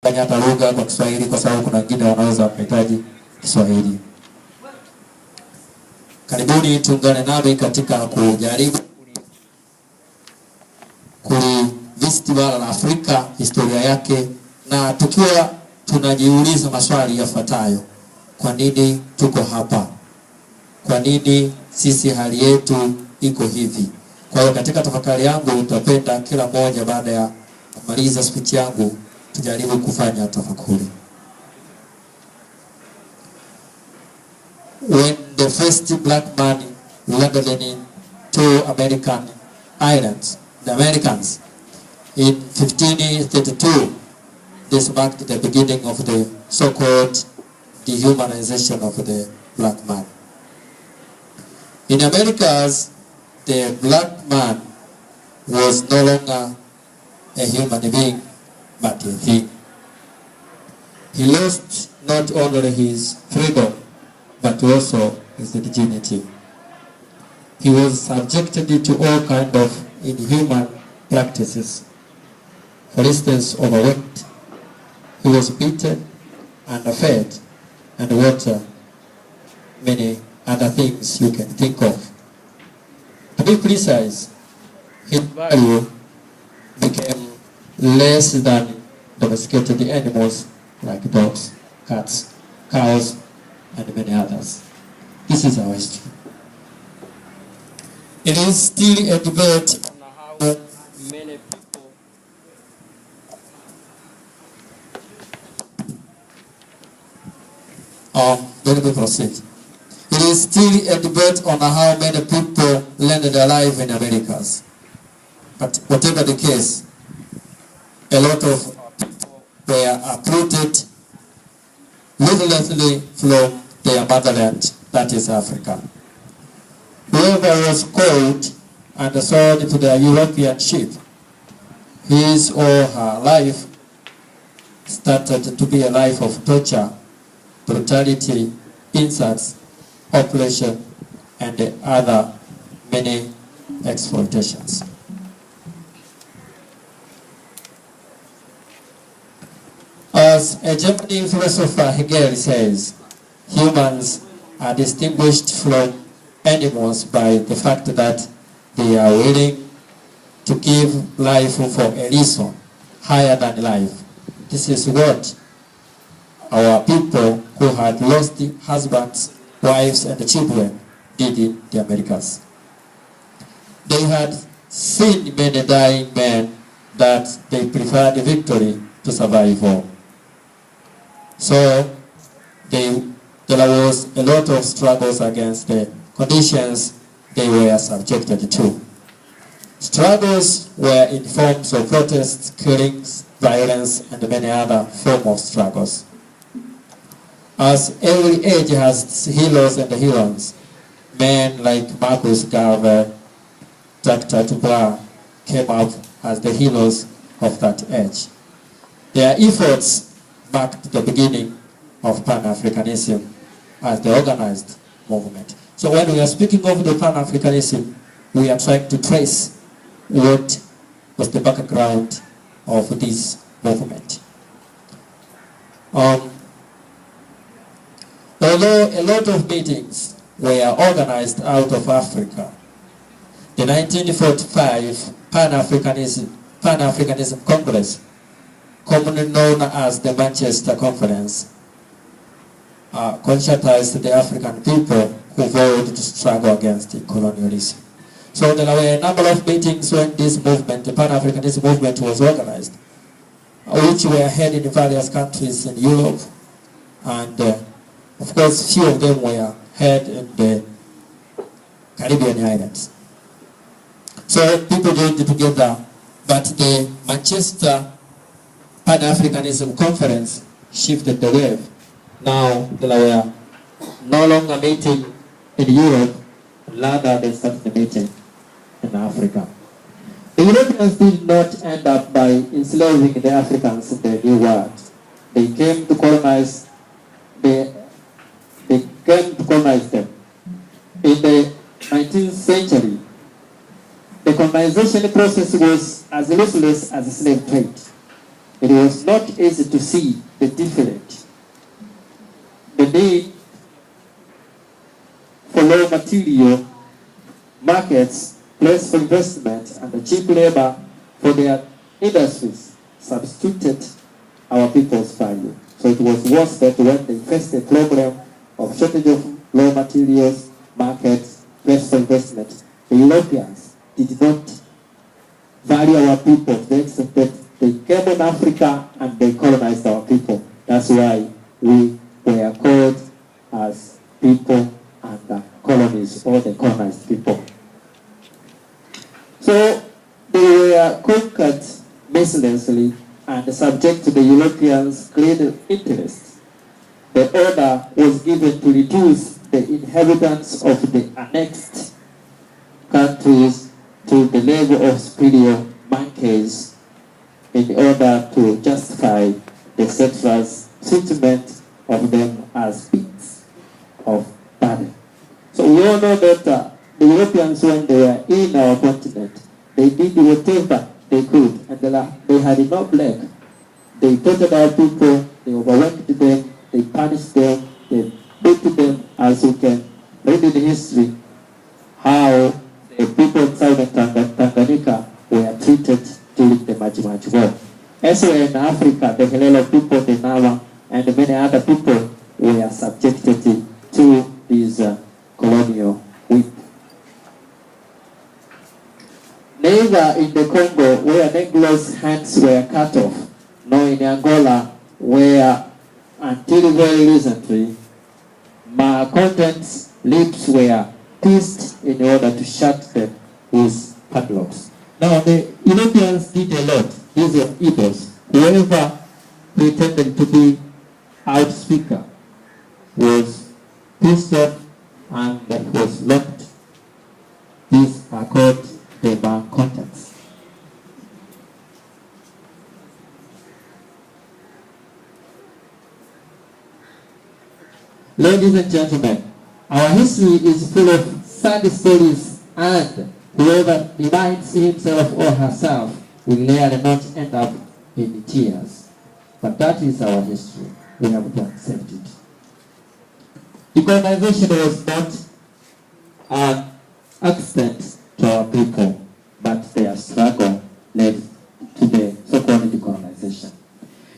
hata lugha kwa Kiswahili kwa sababu kuna wengine wanaweza kuhitaji Kiswahili. Karibuni tuungane nami katika kujaribu kulivisit bara la Afrika, historia yake, na tukiwa tunajiuliza maswali yafuatayo. Kwa nini tuko hapa? Kwa nini sisi hali yetu iko hivi? Kwa hiyo katika tafakari yangu nitapenda kila mmoja baada ya kumaliza speech yangu tujaribu kufanya tafakuri. When the first black man landed in two American islands, the Americans, in 1532, this marked the beginning of the so-called dehumanization of the black man. In Americas, the black man was no longer a human being, but a thing. He lost not only his freedom, but also his dignity. He was subjected to all kinds of inhuman practices. For instance, overworked. He was beaten, underfed, and water, many other things you can think of. To be precise, his value became less than domesticated animals like dogs, cats, cows, and many others. This is our history. It is still a debate on how many people let me proceed. It is still a debate on how many people landed alive in Americas. But whatever the case, a lot of people were uprooted ruthlessly from their motherland, that is Africa. Whoever was caught and sold to the European ship, his or her life started to be a life of torture, brutality, insults, oppression, and other many exploitations. As a German philosopher Hegel says, humans are distinguished from animals by the fact that they are willing to give life for a reason higher than life. This is what our people who had lost husbands, wives, and children did in the Americas. They had seen many dying men that they preferred victory to survival. So there was a lot of struggles against the conditions they were subjected to. Struggles were in forms of protests, killings, violence, and many other forms of struggles. As every age has heroes and heroines, men like Marcus Garvey, Dr. Dubois came up as the heroes of that age. Their efforts marked the beginning of Pan-Africanism as the organized movement. So when we are speaking of the Pan-Africanism, we are trying to trace what was the background of this movement. Although a lot of meetings were organized out of Africa, the 1945 Pan-Africanism Congress, commonly known as the Manchester Conference, conscientized the African people who vowed to struggle against colonialism. So there were a number of meetings when this movement, the Pan-Africanism movement, was organized, which were held in various countries in Europe, and of course few of them were held in the Caribbean islands. So people joined together, but the Manchester Pan-Africanism Conference shifted the wave. Now they were no longer meeting in Europe, rather they started meeting in Africa. The Europeans did not end up by enslaving the Africans in the New World. They came to colonize them. In the 19th century, the colonization process was as ruthless as slave trade. It was not easy to see the difference. The need for raw material markets, place for investment, and the cheap labor for their industries substituted our people's value. So it was worse that when they faced the problem of shortage of raw materials, markets, place for investment, the Europeans did not value our people. They accepted. They came in Africa and they colonized our people. That's why we were called as people under colonies, or the colonized people. So they were conquered mercilessly and subject to the Europeans' great interests. The order was given to reduce the inhabitants of the annexed countries to the level of superior monkeys in order to justify the settlers' treatment of them as beasts of burden. So we all know that the Europeans, when they were in our continent, they did whatever they could, and they had enough leg. They tortured our people, they overwhelmed them, they punished them, they beat them, as you can read in history, how the people in southern Tanganyika were treated during the Maji War. Elsewhere in Africa, the Helelo people, the Nama, and many other people were subjected to these colonial whip. Neither in the Congo, where Negroes' hands were cut off, nor in Angola, where until very recently, malcontents' lips were pierced in order to shut them with padlocks. Now the Europeans did a lot. These were evils. Whoever pretended to be outspeaker was pissed off and was locked. These are called the malcontents. Ladies and gentlemen, our history is full of sad stories, and whoever reminds himself or herself will rarely not end up in tears. But that is our history. We have to accept it. Decolonization was not an accident to our people, but their struggle led to the so-called decolonization.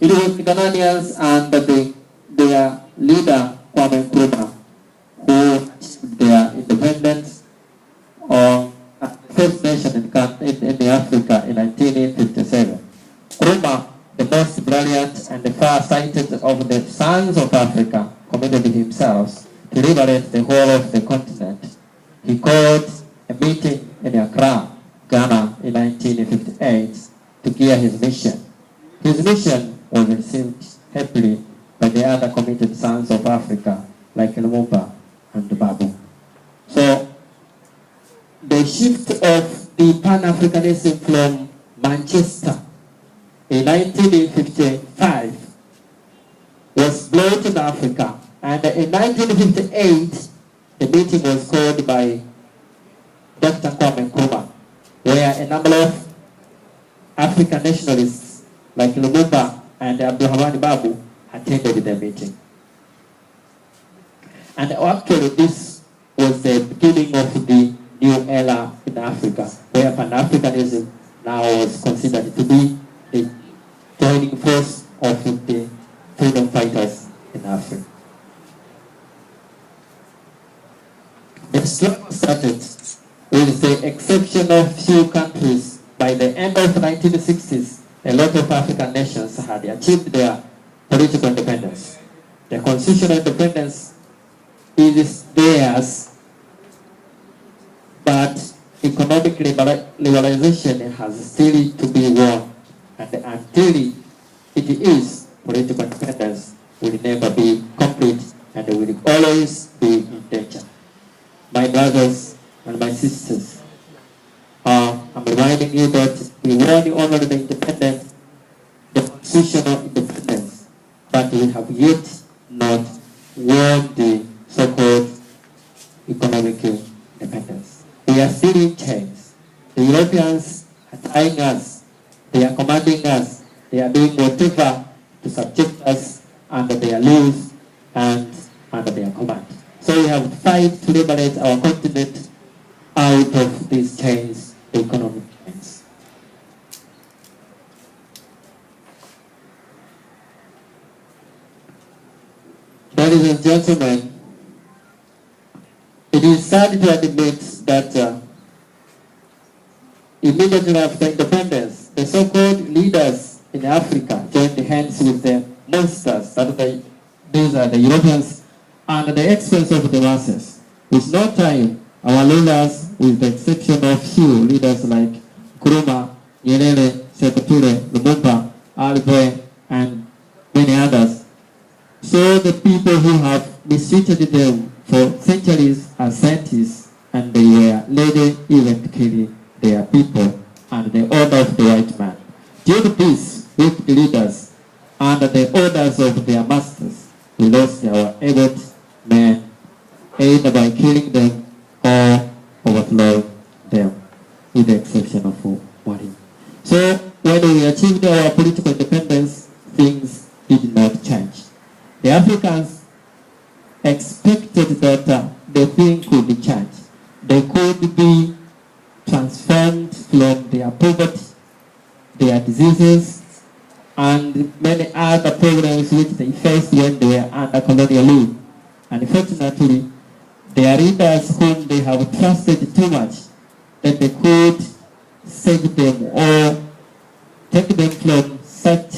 It was the Ghanaians and their leader, Kwame Nkrumah, who achieved their independence or first nation in Africa in 1957. Nkrumah, the most brilliant and the far-sighted of the sons of Africa, committed himself to liberate the whole of the continent. He called a meeting in Accra, Ghana in 1958 to gear his mission. His mission was received happily by the other committed sons of Africa like Lumumba and Babu. So the shift of the Pan-Africanism from Manchester in 1955 was brought in Africa, and in 1958 the meeting was called by Dr. Kwame Nkrumah, where a number of African nationalists like Lumumba and Abdulhamid Babu attended the meeting. And actually this was the beginning of the new era in Africa, where Pan-Africanism now was considered to be the joining force of the freedom fighters in Africa. The struggle started with the exception of few countries. By the end of the 1960s, a lot of African nations had achieved their political independence. The constitutional independence is theirs, but economic liberalization has still to be won, and until it is, political independence will never be complete and will always be in danger. My brothers and my sisters, I'm reminding you that we won only the independence, the constitutional independence, but we have yet not won the so-called economic independence. We are still in chains. The Europeans are tying us, they are commanding us, They are doing whatever to subject us under their laws and under their command. So we have to fight to liberate our continent out of these chains, economic chains. Ladies and gentlemen, it is sad to admit that immediately after independence, the so-called leaders in Africa joined hands with the monsters, these are the Europeans, and the expense of the masses. With no time, our leaders, with the exception of few leaders like Nkrumah, Nyerere, Sekou Toure, Lumumba, Albert, and many others, so the people who have mistreated them for centuries are scientists, and they were ready even to kill their people and the order of the white man. Due to this, wicked leaders under the orders of their masters, we lost our able men, either by killing them or overthrowing them, with the exception of one. So when we achieved our political independence, things did not change. The Africans expected that the thing could change. They could be transformed from their poverty, their diseases, and many other problems which they faced when they were under colonial rule. Unfortunately, their leaders whom they have trusted too much, that they could save them or take them from such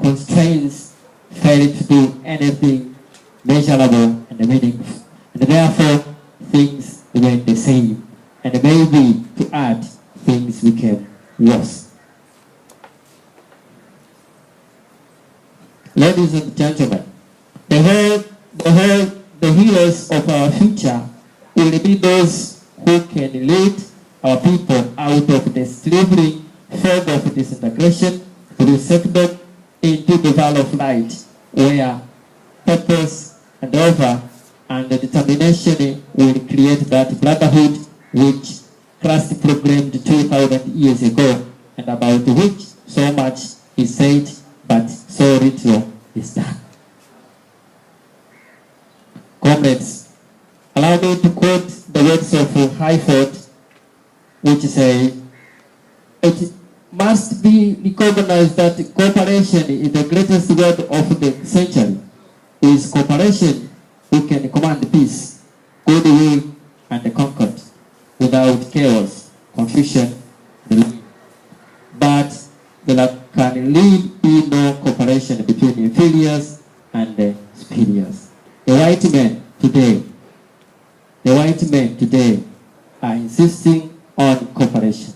constraints, failed to do anything measurable and meaningful. And therefore, things remained the same. And maybe to add, things became worse. Ladies and gentlemen, the heroes of our future will be those who can lead our people out of the slavery fog of disintegration through sector into the valley of light, where purpose and over and the determination will create that brotherhood which Christ proclaimed 2,000 years ago, and about which so much is said, but so little is done. Comrades, allow me to quote the words of Hayford, which say, "It must be recognized that cooperation is the greatest word of the century. With cooperation, we can command peace, goodwill, and concord, without chaos, confusion, and ruin. But there can really be no cooperation between inferiors and superiors." The white men today are insisting on cooperation.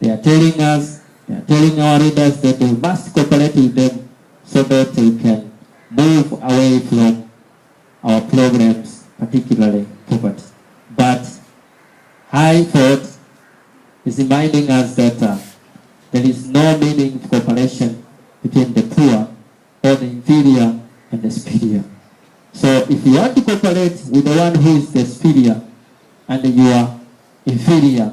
They are telling us, they are telling our leaders that we must cooperate with them so that we can move away from our problems, particularly poverty. But Hayford is reminding us that there is no meaning of cooperation between the poor or the inferior and the superior. So if you want to cooperate with the one who is the superior and you are inferior,